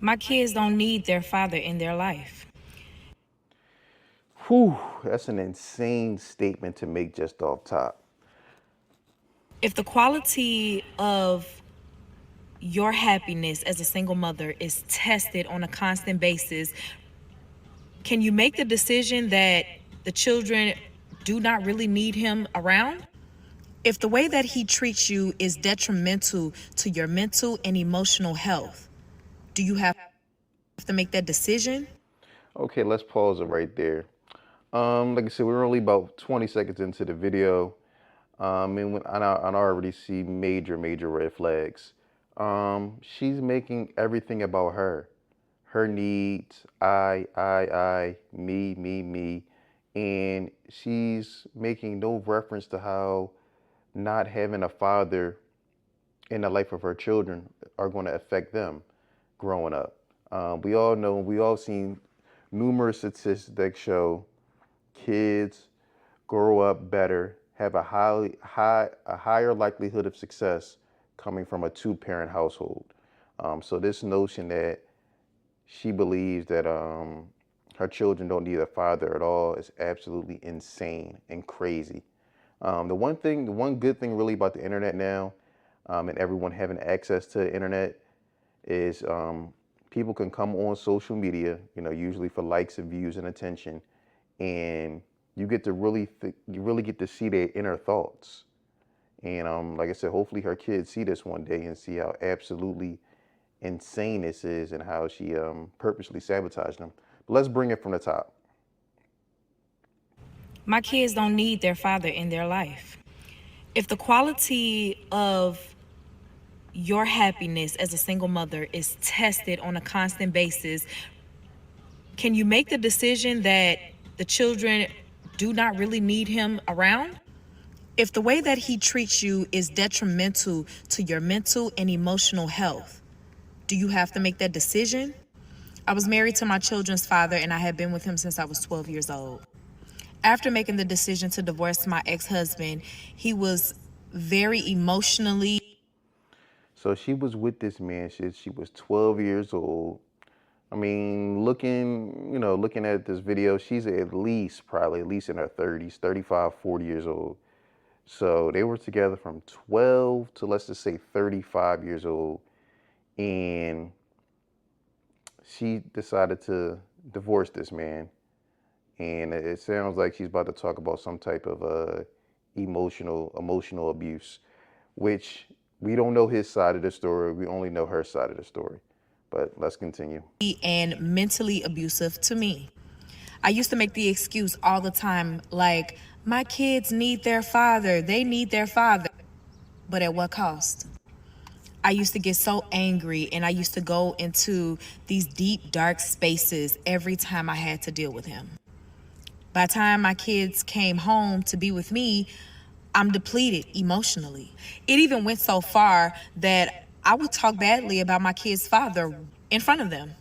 My kids don't need their father in their life. Whew, that's an insane statement to make just off top. If the quality of your happiness as a single mother is tested on a constant basis, can you make the decision that the children do not really need him around? If the way that he treats you is detrimental to your mental and emotional health, do you have to make that decision? Okay, let's pause it right there. Like I said, we're only about 20 seconds into the video. And I already see major red flags. She's making everything about her needs, me, and she's making no reference to how not having a father in the life of her children are going to affect them growing up. We all know, we all seen numerous statistics that show kids grow up better, have a higher likelihood of success coming from a two-parent household. So this notion that she believes that her children don't need a father at all is absolutely insane and crazy. The one good thing really about the internet now, and everyone having access to the internet is people can come on social media, usually for likes and views and attention, and you get to you really get to see their inner thoughts. And like I said, hopefully her kids see this one day and see how absolutely insane this is and how she purposely sabotaged them. But let's bring it from the top. My kids don't need their father in their life. If the quality of your happiness as a single mother is tested on a constant basis, can you make the decision that the children do not really need him around? If the way that he treats you is detrimental to your mental and emotional health, do you have to make that decision? I was married to my children's father and I had been with him since I was 12 years old. After making the decision to divorce my ex-husband, he was very emotionally. So she was with this man. She was 12 years old. I mean, looking at this video, she's probably at least in her 30s, 35, 40 years old. So they were together from 12 to, let's just say, 35 years old. And she decided to divorce this man. And it sounds like she's about to talk about some type of emotional abuse, which we don't know his side of the story. We only know her side of the story. But let's continue. And mentally abusive to me. I used to make the excuse all the time, like, my kids need their father, they need their father. But at what cost? I used to get so angry and I used to go into these deep, dark spaces every time I had to deal with him. By the time my kids came home to be with me, I'm depleted emotionally. It even went so far that I would talk badly about my kid's father in front of them.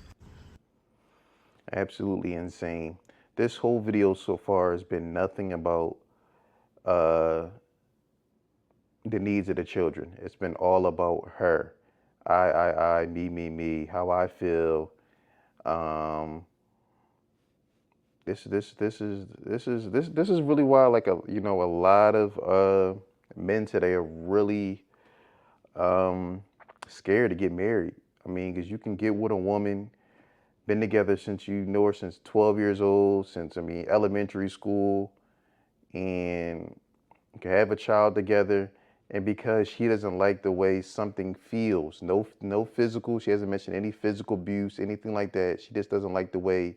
Absolutely insane. This whole video so far has been nothing about uh, the needs of the children. It's been all about her. Me, how I feel. Um, this is really why, like, a lot of men today are really scared to get married. I mean, because you can get with a woman, been together since you know her since 12 years old, since, elementary school, and you can have a child together. And because she doesn't like the way something feels, no physical, she hasn't mentioned any physical abuse, anything like that. She just doesn't like the way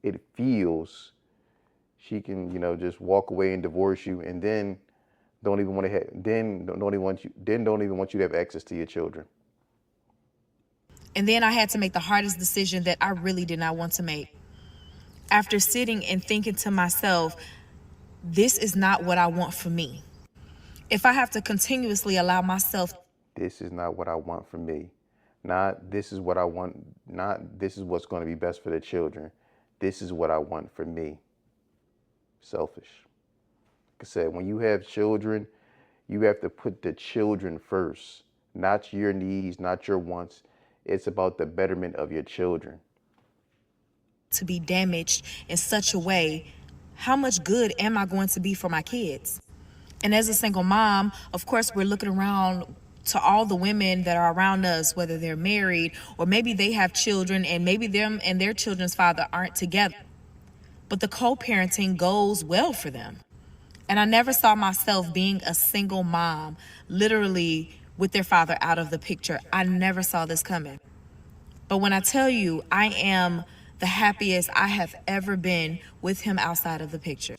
it feels. She can, just walk away and divorce you, and then don't even want to have, then don't even want you, then don't even want you to have access to your children. And then I had to make the hardest decision that I really did not want to make. After sitting and thinking to myself, this is not what I want for me. If I have to continuously allow myself, This is not what I want for me. Not this is what I want. Not this is what's going to be best for the children. This is what I want for me. Selfish. Like I said, when you have children, you have to put the children first, not your needs, not your wants. It's about the betterment of your children. To be damaged in such a way, how much good am I going to be for my kids? And as a single mom, of course, we're looking around to all the women that are around us, whether they're married or maybe they have children and maybe them and their children's father aren't together. But the co parenting goes well for them. And I never saw myself being a single mom, literally with their father out of the picture. I never saw this coming. But when I tell you, I am the happiest I have ever been with him outside of the picture.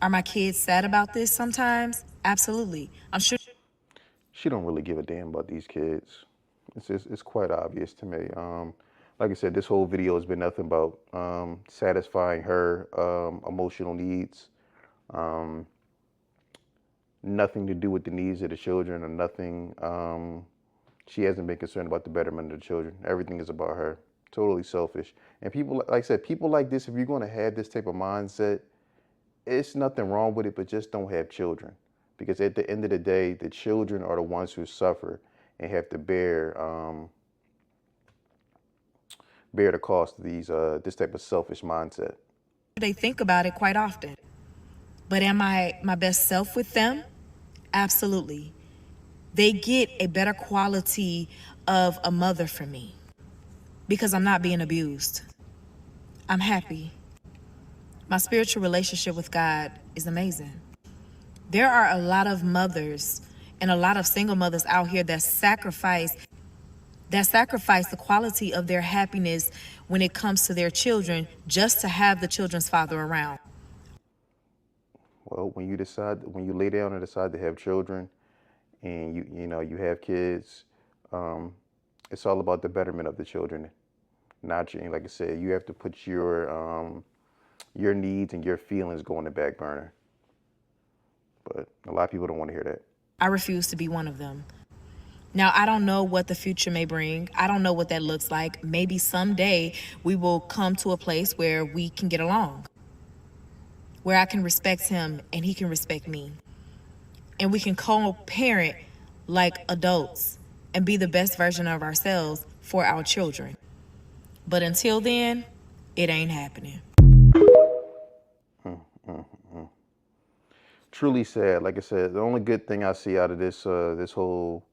Are my kids sad about this sometimes? Absolutely. I'm sure She don't really give a damn about these kids. It's quite obvious to me. Like I said, this whole video has been nothing about satisfying her emotional needs. Um, Nothing to do with the needs of the children, or nothing. She hasn't been concerned about the betterment of the children. Everything is about her. Totally selfish. And people, like I said, people like this, if you're going to have this type of mindset, it's nothing wrong with it, but just don't have children. Because at the end of the day, the children are the ones who suffer and have to bear the cost of this type of selfish mindset. they think about it quite often. But am I my best self with them? Absolutely. They get a better quality of a mother from me because I'm not being abused. I'm happy. My spiritual relationship with God is amazing. There are a lot of mothers and a lot of single mothers out here that sacrifice the quality of their happiness when it comes to their children just to have the children's father around. Well, when you lay down and decide to have children, and you have kids, um, it's all about the betterment of the children. Not your, like I said, you have to put your needs and your feelings go on the back burner. But a lot of people don't want to hear that. I refuse to be one of them. Now, I don't know what the future may bring. I don't know what that looks like. Maybe someday we will come to a place where we can get along, where I can respect him and he can respect me. And we can co parent like adults and be the best version of ourselves for our children. But until then, it ain't happening. Truly sad. Like I said, the only good thing I see out of this whole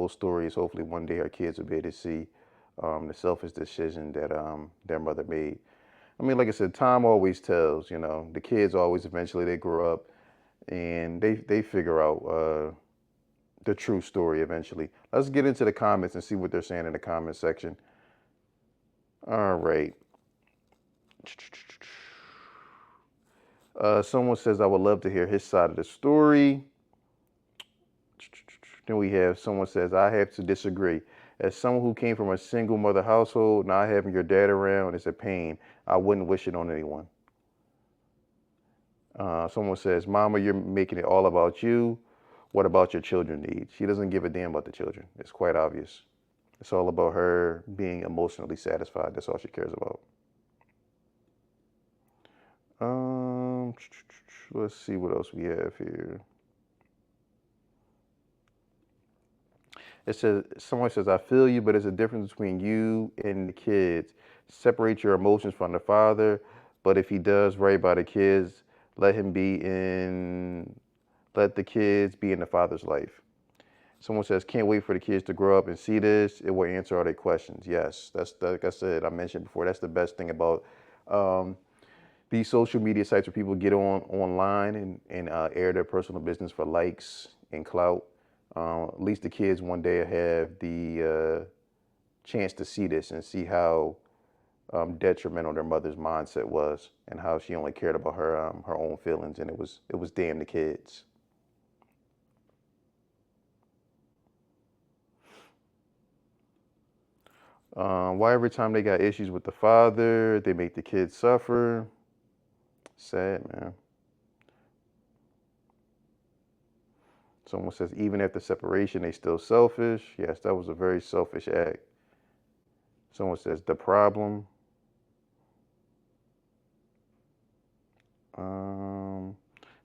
story is hopefully one day our kids will be able to see the selfish decision that their mother made. I mean, like I said, time always tells. The kids always eventually they grow up and they figure out the true story eventually. Let's get into the comments and see what they're saying in the comment section. All right. Someone says, I would love to hear his side of the story. Then we have someone says, I have to disagree. As someone who came from a single mother household, not having your dad around is a pain. I wouldn't wish it on anyone. Someone says, Mama, you're making it all about you. What about your children needs? She doesn't give a damn about the children. It's quite obvious. It's all about her being emotionally satisfied. That's all she cares about. Let's see what else we have here. It says, someone says, I feel you, but there's a difference between you and the kids. Separate your emotions from the father, but if he does right by the kids, let the kids be in the father's life. Someone says, can't wait for the kids to grow up and see this. It will answer all their questions. Yes, like I said, I mentioned before, that's the best thing about these social media sites where people get online and air their personal business for likes and clout. At least the kids one day have the chance to see this and see how detrimental their mother's mindset was and how she only cared about her own feelings, and it was damn the kids. Why every time they got issues with the father, they make the kids suffer? Sad, man. Someone says, even after separation, they still selfish. Yes, that was a very selfish act. Someone says, the problem.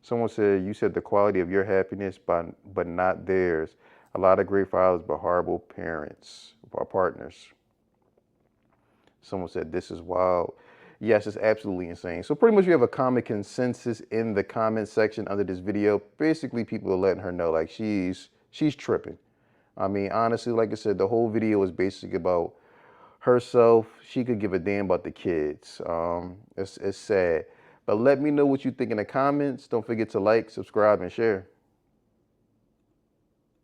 Someone said, you said the quality of your happiness, but not theirs. A lot of great fathers, but horrible parents or partners. Someone said, this is wild. Yes, it's absolutely insane. So pretty much we have a common consensus in the comment section under this video. Basically, people are letting her know like she's tripping. I mean, honestly, like I said, the whole video is basically about herself. She could give a damn about the kids. It's sad. But let me know what you think in the comments. Don't forget to like, subscribe, and share.